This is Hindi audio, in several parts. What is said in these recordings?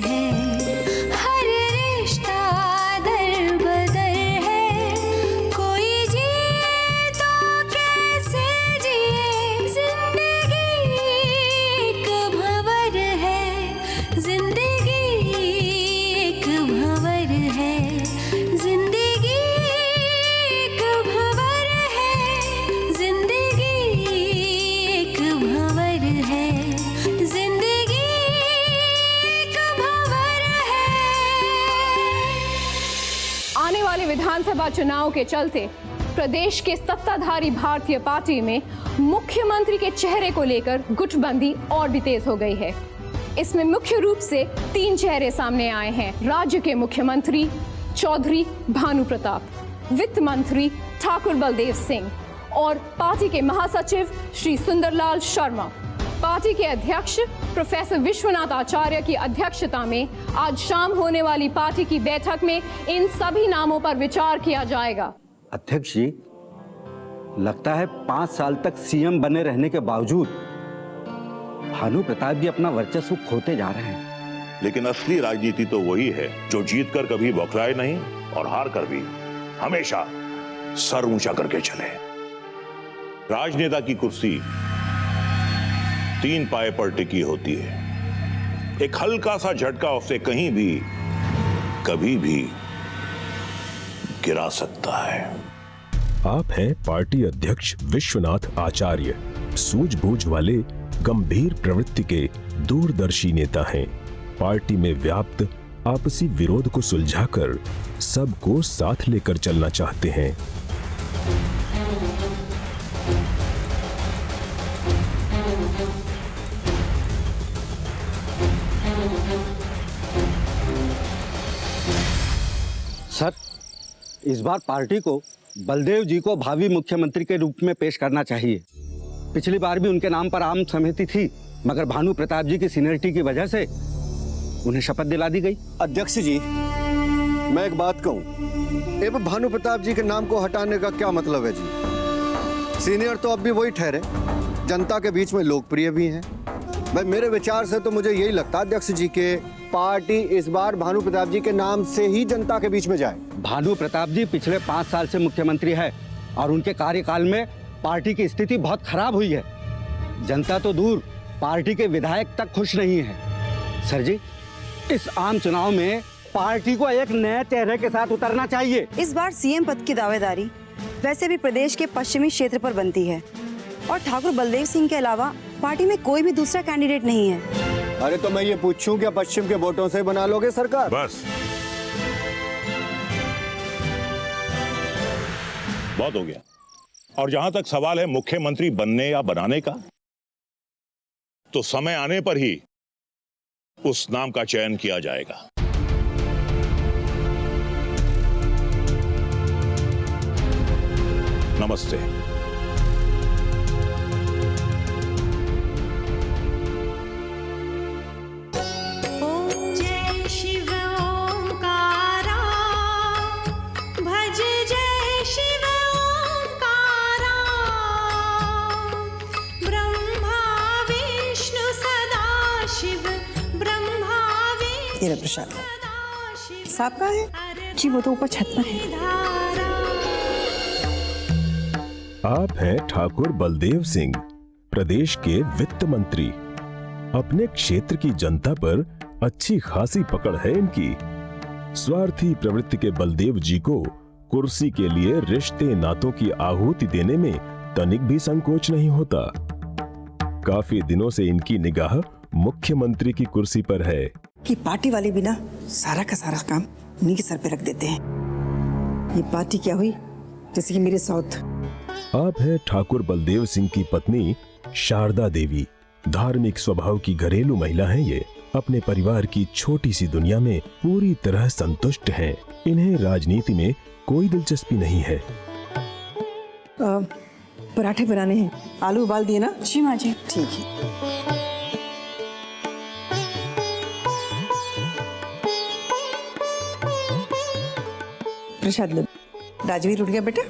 है, हर रिश्ता दर बदर है, कोई जिए तो कैसे जिए, जिंदगी एक भंवर है, जिंदगी एक भंवर है, जिंदगी एक भंवर है, जिंदगी एक भंवर है, जिंदगी एक भंवर है। आने वाले विधानसभा चुनाव के चलते प्रदेश के सत्ताधारी भारतीय पार्टी में मुख्यमंत्री के चेहरे को लेकर गुटबंदी और भी तेज हो गई है। इसमें मुख्य रूप से 3 चेहरे सामने आए हैं। राज्य के मुख्यमंत्री चौधरी भानु प्रताप, वित्त मंत्री ठाकुर बलदेव सिंह और पार्टी के महासचिव श्री सुंदरलाल शर्मा। पार्टी के अध्यक्ष प्रोफेसर विश्वनाथ आचार्य की अध्यक्षता में आज शाम होने वाली पार्टी की बैठक में इन सभी नामों पर विचार किया जाएगा। अध्यक्ष जी, लगता है 5 साल तक सीएम बने रहने के बावजूद भानु प्रताप जी अपना वर्चस्व खोते जा रहे हैं। लेकिन असली राजनीति तो वही है जो जीतकर कभी बौखलाए नहीं और हार कर भी हमेशा सर ऊंचा करके चले। राजनेता की कुर्सी 3 पाए पर टिकी होती है। एक हल्का सा झटका उसे कहीं भी कभी भी गिरा सकता है। आप हैं पार्टी अध्यक्ष विश्वनाथ आचार्य। सूझबूझ वाले गंभीर प्रवृत्ति के दूरदर्शी नेता हैं। पार्टी में व्याप्त आपसी विरोध को सुलझाकर सबको साथ लेकर चलना चाहते हैं। सर, इस बार पार्टी को बलदेव जी को भावी मुख्यमंत्री के रूप में पेश करना चाहिए। पिछली बार भी उनके नाम पर आम सहमति थी, मगर भानु प्रताप जी की सीनियरिटी की वजह से उन्हें शपथ दिला दी गई। अध्यक्ष जी, मैं एक बात कहूं, अब भानु प्रताप जी के नाम को हटाने का क्या मतलब है जी? सीनियर तो अब भी वही ठहरे, जनता के बीच में लोकप्रिय भी हैं। भाई मेरे विचार से तो मुझे यही लगता है अध्यक्ष जी के पार्टी इस बार भानु प्रताप जी के नाम से ही जनता के बीच में जाए। भानु प्रताप जी पिछले 5 साल से मुख्यमंत्री है और उनके कार्यकाल में पार्टी की स्थिति बहुत खराब हुई है। जनता तो दूर, पार्टी के विधायक तक खुश नहीं है। सर जी, इस आम चुनाव में पार्टी को एक नए चेहरे के साथ उतरना चाहिए। इस बार सीएम पद की दावेदारी वैसे भी प्रदेश के पश्चिमी क्षेत्र पर बनती है और ठाकुर बलदेव सिंह के अलावा पार्टी में कोई भी दूसरा कैंडिडेट नहीं है। अरे तो मैं ये पूछूं, क्या पश्चिम के वोटों से बना लोगे सरकार? बस बहुत हो गया। और जहां तक सवाल है मुख्यमंत्री बनने या बनाने का, तो समय आने पर ही उस नाम का चयन किया जाएगा। नमस्ते। ओम जय शिव ओंकारा, भज जय शिव ओंकारा, ब्रह्मा विष्णु सदा शिव, ब्रह्मा ये विष्णु लो प्रसाद। सदा शिव। साहब कहाँ है? जी वो तो ऊपर छत पर है। आप हैं ठाकुर बलदेव सिंह, प्रदेश के वित्त मंत्री। अपने क्षेत्र की जनता पर अच्छी खासी पकड़ है इनकी। स्वार्थी प्रवृत्ति के बलदेव जी को कुर्सी के लिए रिश्ते नातों की आहुति देने में तनिक भी संकोच नहीं होता। काफी दिनों से इनकी निगाह मुख्यमंत्री की कुर्सी पर है। कि पार्टी वाले भी ना सारा का सारा काम उन्हीं के सर पे रख देते हैं। ये पार्टी क्या हुई जैसे कि मेरे सौत। आप है ठाकुर बलदेव सिंह की पत्नी शारदा देवी। धार्मिक स्वभाव की घरेलू महिला हैं ये। अपने परिवार की छोटी सी दुनिया में पूरी तरह संतुष्ट हैं। इन्हें राजनीति में कोई दिलचस्पी नहीं है। पराठे बनाने हैं, आलू उबाल दिए ना? जी माँ जी। ठीक है। प्रसाद लो। राजवीर उठ गया बेटा?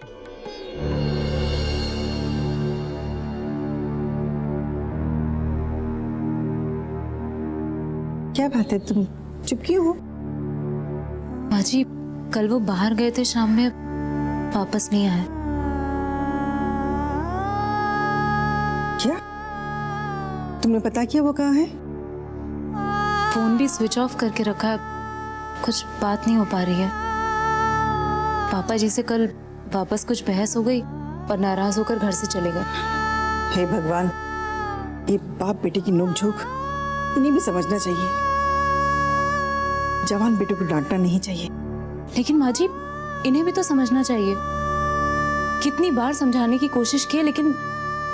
क्या बात है, तुम चुप क्यों हो? बाजी, कल वो बाहर गए थे, शाम में वापस नहीं आए। क्या तुमने पता किया वो कहाँ है? फोन भी स्विच ऑफ करके रखा है, कुछ बात नहीं हो पा रही है। पापा जी से कल वापस कुछ बहस हो गई और नाराज होकर घर से चले गए। हे भगवान, ये बाप बेटे की नोकझोंक इन्हें भी समझना चाहिए। जवान बेटे को डांटना नहीं चाहिए। लेकिन माँ जी, इन्हें भी तो समझना चाहिए। कितनी बार समझाने की कोशिश की, लेकिन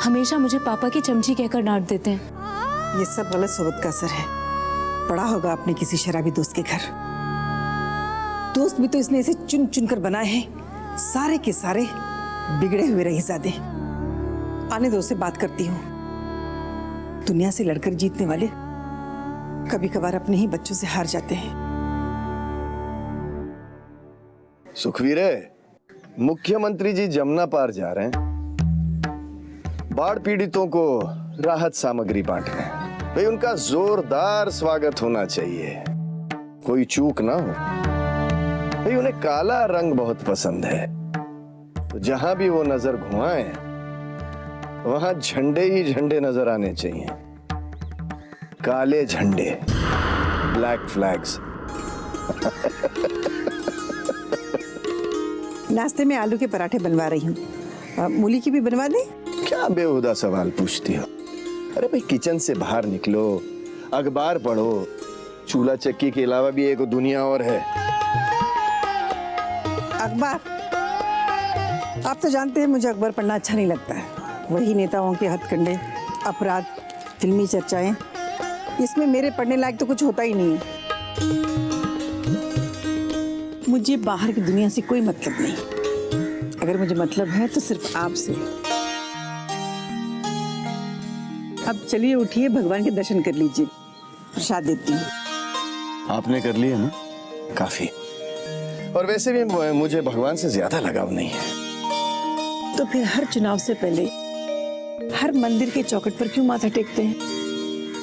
हमेशा मुझे पापा की चमची कहकर डांट देते हैं। ये सब गलत सोबत का असर है। पड़ा होगा अपने किसी शराबी दोस्त के घर। दोस्त भी तो इसने इसे चुन चुन कर बनाए हैं, सारे के सारे बिगड़े हुए रईसजादे। आने दो, से बात करती हूँ। दुनिया से लड़कर जीतने वाले कभी कभार अपने ही बच्चों से हार जाते हैं। सुखवीर, मुख्यमंत्री जी जमुना पार जा रहे हैं, बाढ़ पीड़ितों को राहत सामग्री बांटने। भाई, उनका जोरदार स्वागत होना चाहिए, कोई चूक ना हो। भाई, उन्हें काला रंग बहुत पसंद है, तो जहां भी वो नजर घुमाएं वहां झंडे ही झंडे नजर आने चाहिए। काले झंडे, ब्लैक फ्लैग्स। नाश्ते में आलू के पराठे बनवा रही हूँ, मूली की भी बनवा दें? क्या बेहुदा सवाल पूछती हो? अरे भाई, किचन से बाहर निकलो, अखबार पढ़ो। चूल्हा चक्की के अलावा भी एक दुनिया और है। अखबार? आप तो जानते हैं मुझे अखबार पढ़ना अच्छा नहीं लगता है। वही नेताओं के हथकंडे, अपराध, फिल्मी चर्चाएं, इसमें मेरे पढ़ने लायक तो कुछ होता ही नहीं है। मुझे बाहर की दुनिया से कोई मतलब नहीं। अगर मुझे मतलब है तो सिर्फ आपसे। अब चलिए, उठिए, भगवान के दर्शन कर लीजिए। प्रसाद देती हूँ। आपने कर लिया ना, काफी। और वैसे भी मुझे भगवान से ज्यादा लगाव नहीं है। तो फिर हर चुनाव से पहले हर मंदिर के चौखट पर क्यों माथा टेकते हैं?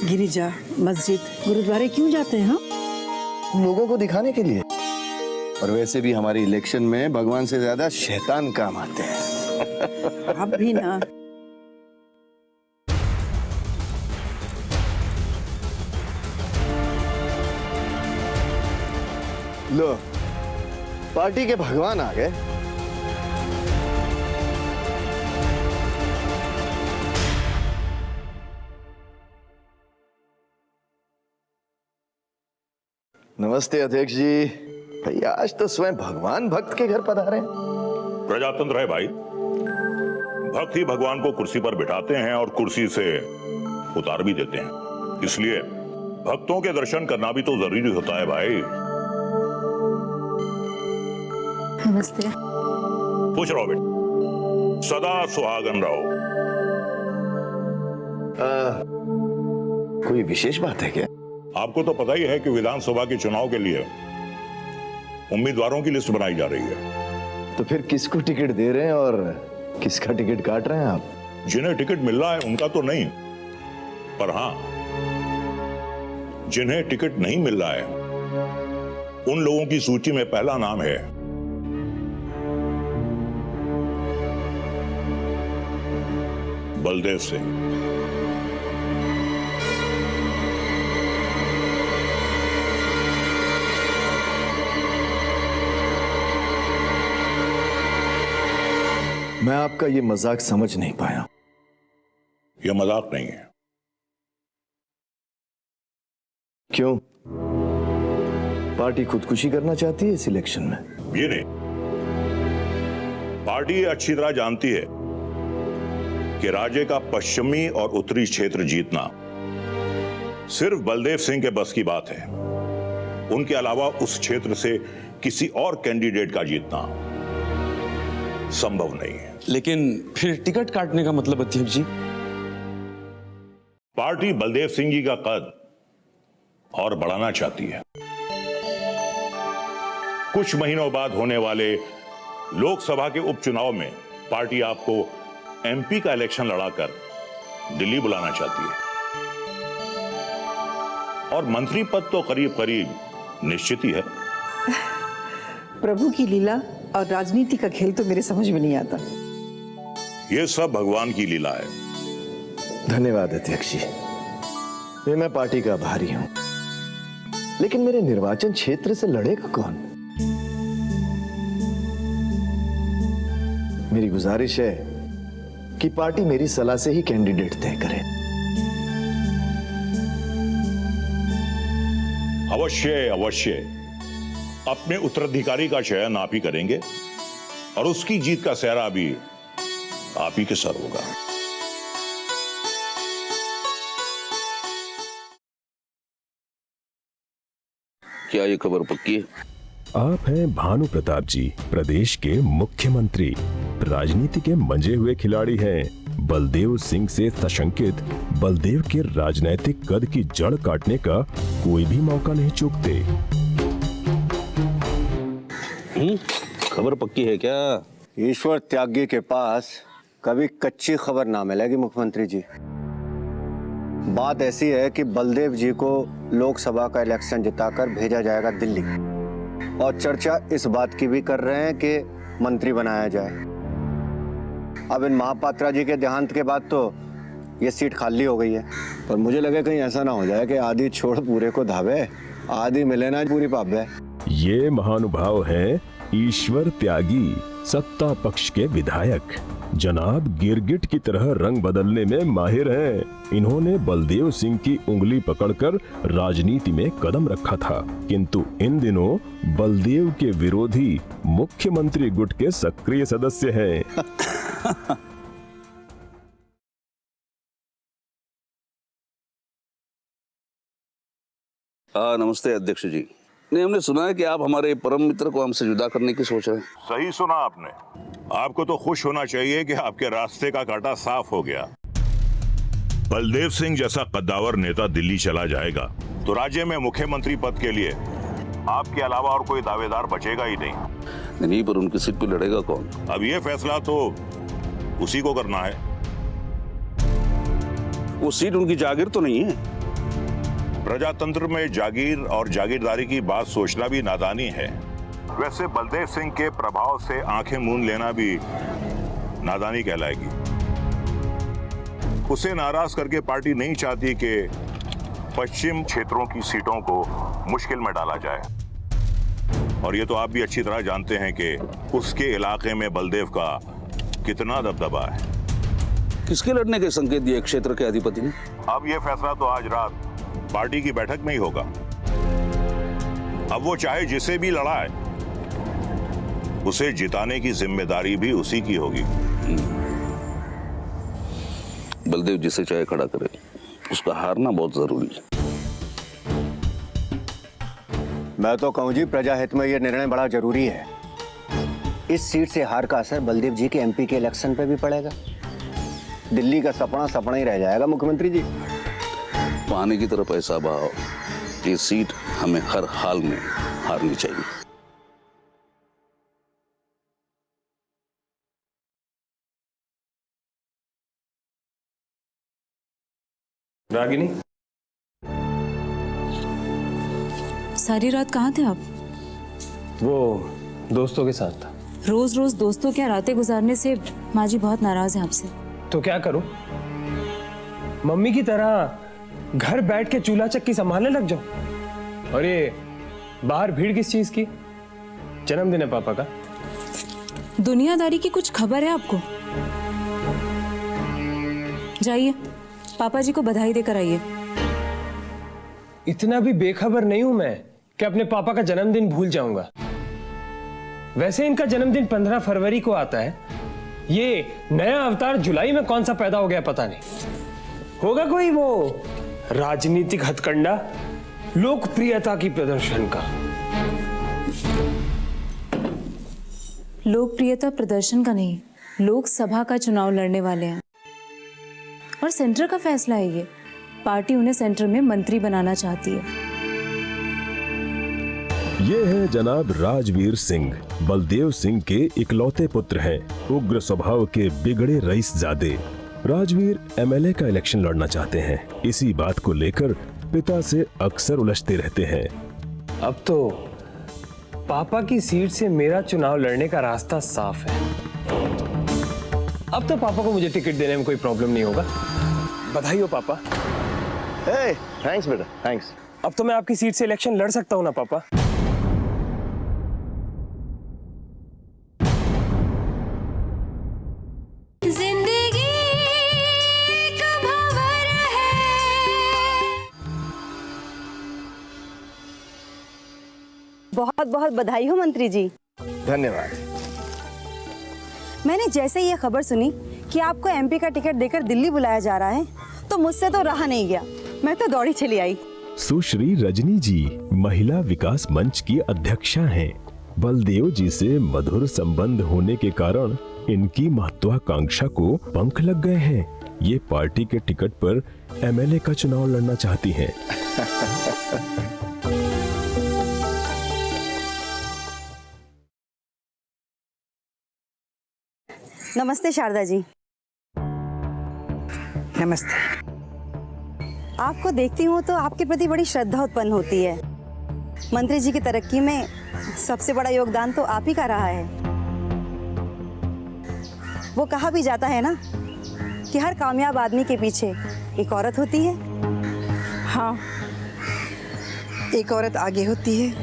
गिरिजा, मस्जिद, गुरुद्वारे क्यों जाते हैं? हाँ, लोगों को दिखाने के लिए। और वैसे भी हमारी इलेक्शन में भगवान से ज्यादा शैतान काम आते हैं। आप भी ना। लो, पार्टी के भगवान आ गए। नमस्ते अध्यक्ष जी। भाई, आज तो स्वयं भगवान भक्त के घर पधारे। प्रजातंत्र है भाई, भक्त ही भगवान को कुर्सी पर बिठाते हैं और कुर्सी से उतार भी देते हैं। इसलिए भक्तों के दर्शन करना भी तो जरूरी होता है भाई। नमस्ते। खुश रहो बेटे, सदा सुहागन रहो। कोई विशेष बात है क्या? आपको तो पता ही है कि विधानसभा के चुनाव के लिए उम्मीदवारों की लिस्ट बनाई जा रही है। तो फिर किसको टिकट दे रहे हैं और किसका टिकट काट रहे हैं आप? जिन्हें टिकट मिल रहा है उनका तो नहीं, पर हां, जिन्हें टिकट नहीं मिल रहा है उन लोगों की सूची में पहला नाम है बलदेव सिंह। मैं आपका ये मजाक समझ नहीं पाया। यह मजाक नहीं है। क्यों? पार्टी खुदकुशी करना चाहती है इस इलेक्शन में? ये नहीं, पार्टी अच्छी तरह जानती है कि राज्य का पश्चिमी और उत्तरी क्षेत्र जीतना सिर्फ बलदेव सिंह के बस की बात है। उनके अलावा उस क्षेत्र से किसी और कैंडिडेट का जीतना संभव नहीं है। लेकिन फिर टिकट काटने का मतलब अध्यक्ष जी? पार्टी बलदेव सिंह जी का कद और बढ़ाना चाहती है। कुछ महीनों बाद होने वाले लोकसभा के उपचुनाव में पार्टी आपको एमपी का इलेक्शन लड़ाकर दिल्ली बुलाना चाहती है और मंत्री पद तो करीब करीब निश्चित ही है। प्रभु की लीला और राजनीति का खेल तो मेरे समझ में नहीं आता। ये सब भगवान की लीला है। धन्यवाद अध्यक्ष जी। मैं पार्टी का आभारी हूं, लेकिन मेरे निर्वाचन क्षेत्र से लड़ेगा कौन? मेरी गुजारिश है कि पार्टी मेरी सलाह से ही कैंडिडेट तय करे। अवश्य अवश्य, अपने उत्तराधिकारी का चयन आप ही करेंगे और उसकी जीत का सेहरा भी आप ही के सर होगा। क्या ये खबर पक्की है? आप हैं भानु प्रताप जी, प्रदेश के मुख्यमंत्री, राजनीति के मंजे हुए खिलाड़ी हैं। बलदेव सिंह से सशंकित बलदेव के राजनीतिक कद की जड़ काटने का कोई भी मौका नहीं चूकते। खबर पक्की है क्या? ईश्वर त्यागी के पास कभी कच्ची खबर ना मिलेगी मुख्यमंत्री जी। बात ऐसी है कि बलदेव जी को लोकसभा का इलेक्शन जिताकर भेजा जाएगा दिल्ली, और चर्चा इस बात की भी कर रहे हैं कि मंत्री बनाया जाए। अब इन महापात्रा जी के देहांत के बाद तो ये सीट खाली हो गई है, पर मुझे लगे कहीं ऐसा ना हो जाए कि आधी छोड़ पूरे को धावे, आधी मिले ना पूरी पावे। ये महानुभाव हैं ईश्वर त्यागी, सत्ता पक्ष के विधायक। जनाब गिरगिट की तरह रंग बदलने में माहिर हैं। इन्होंने बलदेव सिंह की उंगली पकड़कर राजनीति में कदम रखा था, किंतु इन दिनों बलदेव के विरोधी मुख्यमंत्री गुट के सक्रिय सदस्य हैं। नमस्ते अध्यक्ष जी। नहीं, हमने सुना है कि आप हमारे परम मित्र को हमसे जुदा करने की सोच रहे हैं। सही सुना आपने। आपको तो खुश होना चाहिए कि आपके रास्ते का कांटा साफ हो गया। बलदेव सिंह जैसा कद्दावर नेता दिल्ली चला जाएगा तो राज्य में मुख्यमंत्री पद के लिए आपके अलावा और कोई दावेदार बचेगा ही नहीं। नहीं, पर उनकी सीट पे लड़ेगा कौन? अब ये फैसला तो उसी को करना है। वो सीट उनकी जागीर तो नहीं है। प्रजातंत्र में जागीर और जागीरदारी की बात सोचना भी नादानी है। वैसे बलदेव सिंह के प्रभाव से आंखें मूंद लेना भी नादानी कहलाएगी। उसे नाराज करके पार्टी नहीं चाहती कि पश्चिम क्षेत्रों की सीटों को मुश्किल में डाला जाए। और ये तो आप भी अच्छी तरह जानते हैं कि उसके इलाके में बलदेव का कितना दबदबा है। किसके लड़ने के संकेत दिए क्षेत्र के अधिपति ने? अब ये फैसला तो आज रात पार्टी की बैठक में ही होगा। अब वो चाहे जिसे भी लड़ाए, उसे जिताने की जिम्मेदारी भी उसी की होगी। बलदेव जिसे चाहे खड़ा करे, उसका हारना बहुत जरूरी है। मैं तो कहूं जी, प्रजा हित में यह निर्णय बड़ा जरूरी है। इस सीट से हार का असर बलदेव जी के एमपी के इलेक्शन पे भी पड़ेगा। दिल्ली का सपना सपना ही रह जाएगा मुख्यमंत्री जी। पानी की तरह पैसा बहाओ। ये सीट हमें हर हाल में हारनी चाहिए। रागिनी, सारी रात कहाँ थे आप? वो दोस्तों के साथ। रोज रोज दोस्तों क्या रातें गुजारने से माँ जी बहुत नाराज है आपसे। तो क्या करूं? मम्मी की तरह घर बैठ के चूल्हा चक्की संभालने लग जाओ? और ये बाहर भीड़ किस चीज की? जन्मदिन है पापा का। दुनियादारी की कुछ खबर है आपको? जाइए पापा जी को बधाई देकर आइए। इतना भी बेखबर नहीं हूं मैं कि अपने पापा का जन्मदिन भूल जाऊंगा। वैसे इनका जन्मदिन 15 फरवरी को आता है। ये नया अवतार जुलाई में कौन सा पैदा हो गया पता नहीं। होगा कोई वो राजनीतिक हथकंडा, लोकप्रियता की प्रदर्शन का। लोकप्रियता प्रदर्शन का नहीं, लोकसभा का चुनाव लड़ने वाले हैं और सेंटर का फैसला है ये। पार्टी उन्हें सेंटर में मंत्री बनाना चाहती है। ये है जनाब राजवीर सिंह, बलदेव सिंह के इकलौते पुत्र हैं। उग्र स्वभाव के बिगड़े रईसजादे। राजवीर एमएलए का इलेक्शन लड़ना चाहते हैं। इसी बात को लेकर पिता से अक्सर उलझते रहते हैं। अब तो पापा की सीट से मेरा चुनाव लड़ने का रास्ता साफ है। अब तो पापा को मुझे टिकट देने में कोई प्रॉब्लम नहीं होगा। बधाई हो पापा। थैंक्स बेटा, थैंक्स। अब तो मैं आपकी सीट से इलेक्शन लड़ सकता हूं ना पापा? जिंदगी एक भंवर है। बहुत बहुत बधाई हो मंत्री जी। धन्यवाद। मैंने जैसे ही ये खबर सुनी कि आपको एमपी का टिकट देकर दिल्ली बुलाया जा रहा है तो मुझसे तो रहा नहीं गया, मैं तो दौड़ी चली आई। सुश्री रजनी जी महिला विकास मंच की अध्यक्षा हैं। बलदेव जी से मधुर संबंध होने के कारण इनकी महत्वाकांक्षा को पंख लग गए हैं। ये पार्टी के टिकट पर एमएलए का चुनाव लड़ना चाहती हैं। नमस्ते शारदा जी। नमस्ते। आपको देखती हूँ तो आपके प्रति बड़ी श्रद्धा उत्पन्न होती है। मंत्री जी की तरक्की में सबसे बड़ा योगदान तो आप ही का रहा है। वो कहा भी जाता है ना कि हर कामयाब आदमी के पीछे एक औरत होती है। हाँ, एक औरत आगे होती है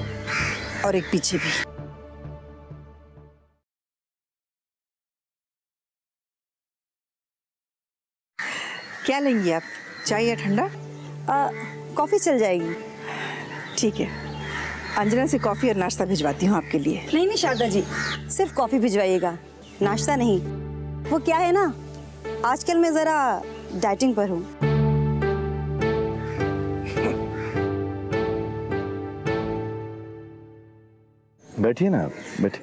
और एक पीछे भी। क्या लेंगी आप, चाय या ठंडा? कॉफ़ी चल जाएगी। ठीक है, अंजना से कॉफ़ी और नाश्ता भिजवाती हूँ आपके लिए। नहीं नहीं शारदा जी, सिर्फ कॉफ़ी भिजवाइएगा, नाश्ता नहीं। वो क्या है ना, आजकल मैं ज़रा डाइटिंग पर हूँ। बैठिए ना आप, बैठिए।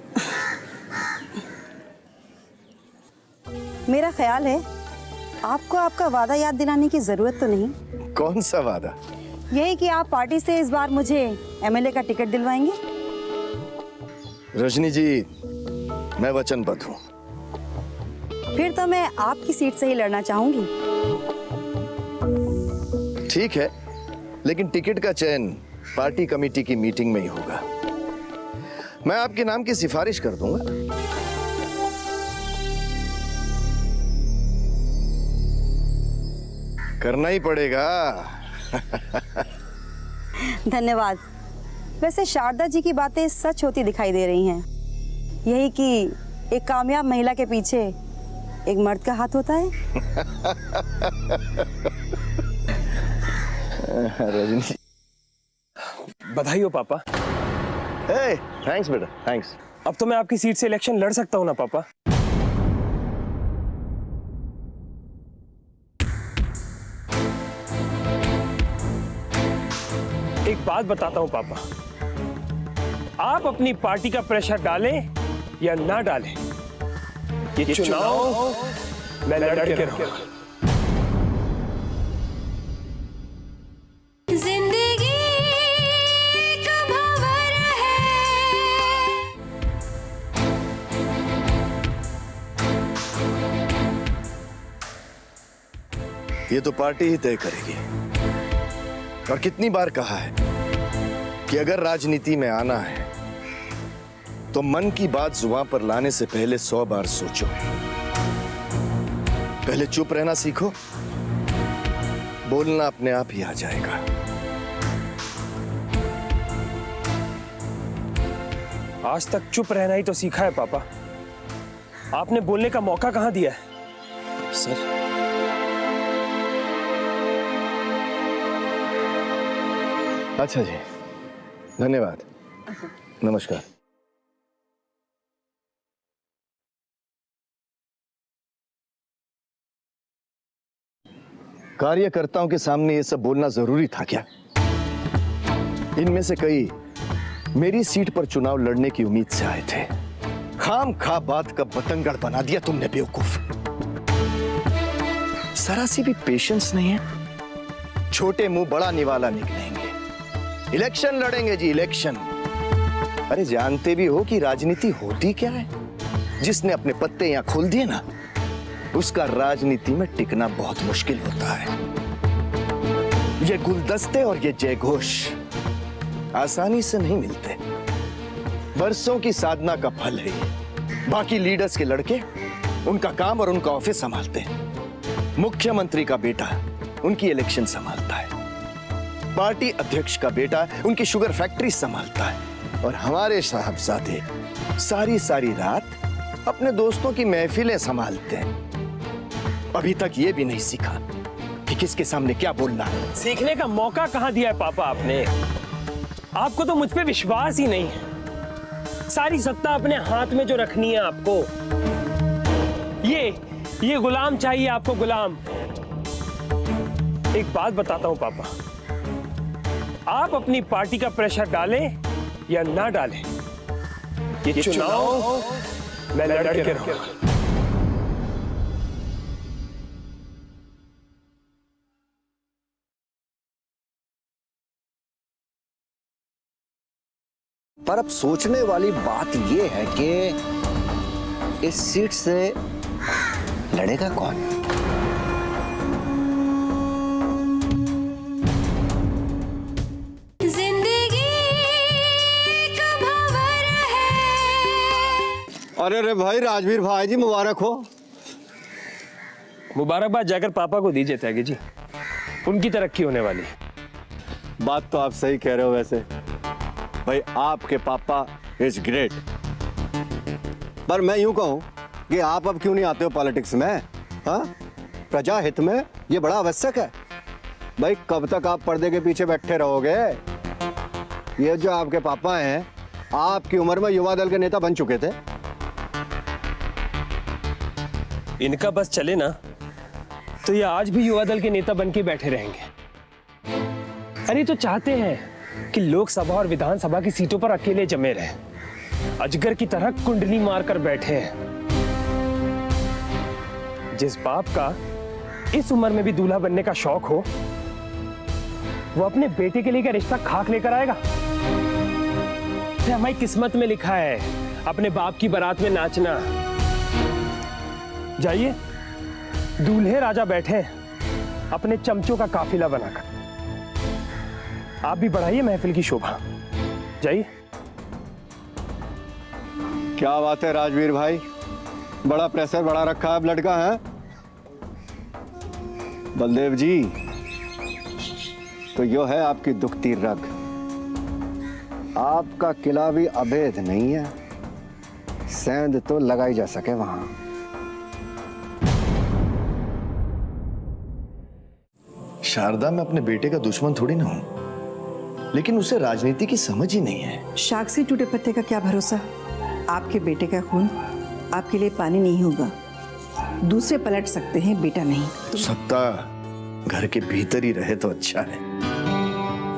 मेरा ख्याल है आपको आपका वादा याद दिलाने की जरूरत तो नहीं? कौन सा वादा? यही कि आप पार्टी से इस बार मुझे एमएलए का टिकट दिलवाएंगे। रजनी जी, मैं वचनबद्ध हूँ। फिर तो मैं आपकी सीट से ही लड़ना चाहूंगी। ठीक है, लेकिन टिकट का चयन पार्टी कमेटी की मीटिंग में ही होगा। मैं आपके नाम की सिफारिश कर दूंगा। करना ही पड़ेगा। धन्यवाद। वैसे शारदा जी की बातें सच होती दिखाई दे रही हैं। यही कि एक कामयाब महिला के पीछे एक मर्द का हाथ होता है। रजनी, बधाई हो पापा। थैंक्स बेटा, थैंक्स। अब तो मैं आपकी सीट से इलेक्शन लड़ सकता हूं ना पापा? एक बात बताता हूं पापा, आप अपनी पार्टी का प्रेशर डालें या ना डालें, ये चुनाव मैं लड़ के रहूंगा। जिंदगी एक भंवर है। ये तो पार्टी ही तय करेगी। और कितनी बार कहा है कि अगर राजनीति में आना है तो मन की बात जुबान पर लाने से पहले 100 बार सोचो। पहले चुप रहना सीखो, बोलना अपने आप ही आ जाएगा। आज तक चुप रहना ही तो सीखा है पापा, आपने बोलने का मौका कहां दिया है? सर, अच्छा जी, धन्यवाद, नमस्कार। कार्यकर्ताओं के सामने ये सब बोलना जरूरी था क्या? इनमें से कई मेरी सीट पर चुनाव लड़ने की उम्मीद से आए थे। खाम खा बात का बतंगड़ बना दिया तुमने बेवकूफ। जरा सी भी पेशेंस नहीं है। छोटे मुंह बड़ा निवाला निकलेंगे। इलेक्शन लड़ेंगे जी, इलेक्शन। अरे जानते भी हो कि राजनीति होती क्या है? जिसने अपने पत्ते यहां खोल दिए ना, उसका राजनीति में टिकना बहुत मुश्किल होता है। ये गुलदस्ते और ये जयघोष आसानी से नहीं मिलते। बरसों की साधना का फल है ये। बाकी लीडर्स के लड़के उनका काम और उनका ऑफिस संभालते हैं। मुख्यमंत्री का बेटा उनकी इलेक्शन संभालता है, पार्टी अध्यक्ष का बेटा उनकी शुगर फैक्ट्री संभालता है, और हमारे साहबजादे सारी सारी रात अपने दोस्तों की महफिलें संभालते हैं। अभी तक ये भी नहीं सीखा कि किसके सामने क्या बोलना है। सीखने का मौका कहां दिया है पापा आपने? आपको तो मुझ पे विश्वास ही नहीं है। सारी सत्ता अपने हाथ में जो रखनी है आपको, ये गुलाम चाहिए आपको, गुलाम। एक बात बताता हूं पापा, आप अपनी पार्टी का प्रेशर डालें या ना डालें, ये चुनाव मैं लड़ के रहूंगा। पर अब सोचने वाली बात यह है कि इस सीट से लड़ेगा कौन? अरे भाई राजवीर भाई जी, मुबारक हो। मुबारकबाद जाकर पापा को दीजिए त्यागी जी, उनकी तरक्की होने वाली। बात तो आप सही कह रहे हो। वैसे भाई आपके पापा इज ग्रेट, पर मैं यूं कहूं कि आप अब क्यों नहीं आते हो पॉलिटिक्स में? हाँ, प्रजा हित में ये बड़ा आवश्यक है। भाई कब तक आप पर्दे के पीछे बैठे रहोगे? ये जो आपके पापा हैं, आपकी उम्र में युवा दल के नेता बन चुके थे। इनका बस चले ना तो ये आज भी युवा दल के नेता बन के बैठे रहेंगे। अरे तो चाहते हैं कि लोकसभा और विधानसभा की सीटों पर अकेले जमे रहे, अजगर की तरह कुंडली मारकर बैठे हैं। जिस बाप का इस उम्र में भी दूल्हा बनने का शौक हो, वो अपने बेटे के लिए क्या रिश्ता खाक लेकर आएगा? हमारी किस्मत में लिखा है अपने बाप की बारात में नाचना। जाइए, दूल्हे राजा बैठे हैं अपने चमचों का काफिला बनाकर। आप भी बढ़ाइए महफिल की शोभा, जाइए। क्या बात है राजवीर भाई, बड़ा प्रेशर बढ़ा रखा है अब लड़का है। बलदेव जी, तो यो है आपकी दुखती रग। आपका किला भी अभेद नहीं है, सेंध तो लगाई जा सके वहां। शारदा, मैं अपने बेटे का दुश्मन थोड़ी ना हूं, लेकिन उसे राजनीति की समझ ही नहीं है। शाख से टूटे पत्ते का क्या भरोसा? आपके बेटे का खून आपके लिए पानी नहीं होगा। दूसरे पलट सकते हैं, बेटा नहीं। सत्ता घर के भीतर ही रहे तो अच्छा है,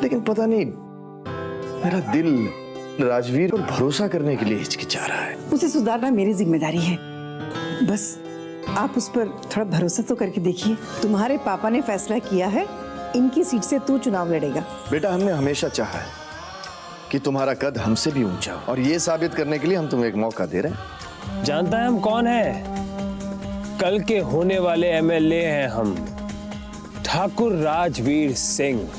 लेकिन पता नहीं मेरा दिल राजवीर पर भरोसा करने के लिए हिचकिचा रहा है। उसे सुधारना मेरी जिम्मेदारी है। बस आप उस पर थोड़ा भरोसा तो करके देखिए। तुम्हारे पापा ने फैसला किया है, इनकी सीट से तू चुनाव लड़ेगा। बेटा, हमने हमेशा चाहा है कि तुम्हारा कद हमसे भी ऊंचा हो, और ये साबित करने के लिए हम तुम्हें एक मौका दे रहे हैं। जानता है हम कौन है? कल के होने वाले एमएलए हैं हम, ठाकुर राजवीर सिंह।